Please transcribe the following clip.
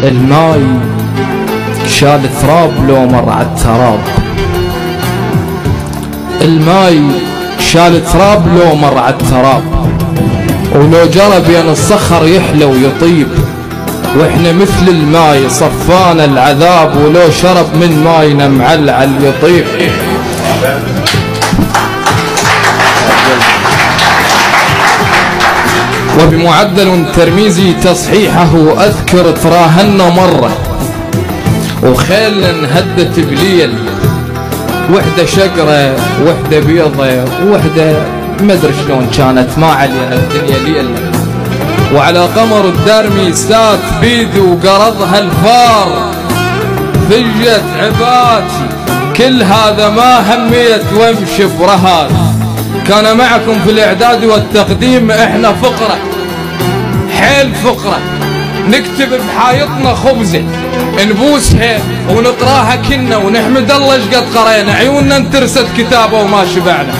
الماي شال ثراب لو مر عالتراب، الماي شال ثراب لو مر عالتراب، ولو جرى بين الصخر يحلى ويطيب، واحنا مثل الماي صفانا العذاب، ولو شرب من ماينا معلعل يطيب. وبمعدل ترميزي تصحيحه أذكر تراهنا مرة وخيل انهدت بليل، وحدة شقرة وحدة بيضة وحدة مدري شلون كانت، ما علينا الدنيا ليل، وعلى قمر الدرمي سات بيدي وقرضها الفار، فجت عباتي كل هذا ما هميت وامشي برهات. كان معكم في الاعداد والتقديم احنا فقرة حيل فقرة، نكتب بحايطنا خبزة نبوسها ونقراها كنا ونحمد الله ايش قد قرينا، عيوننا انترست كتابه وما شبعنا.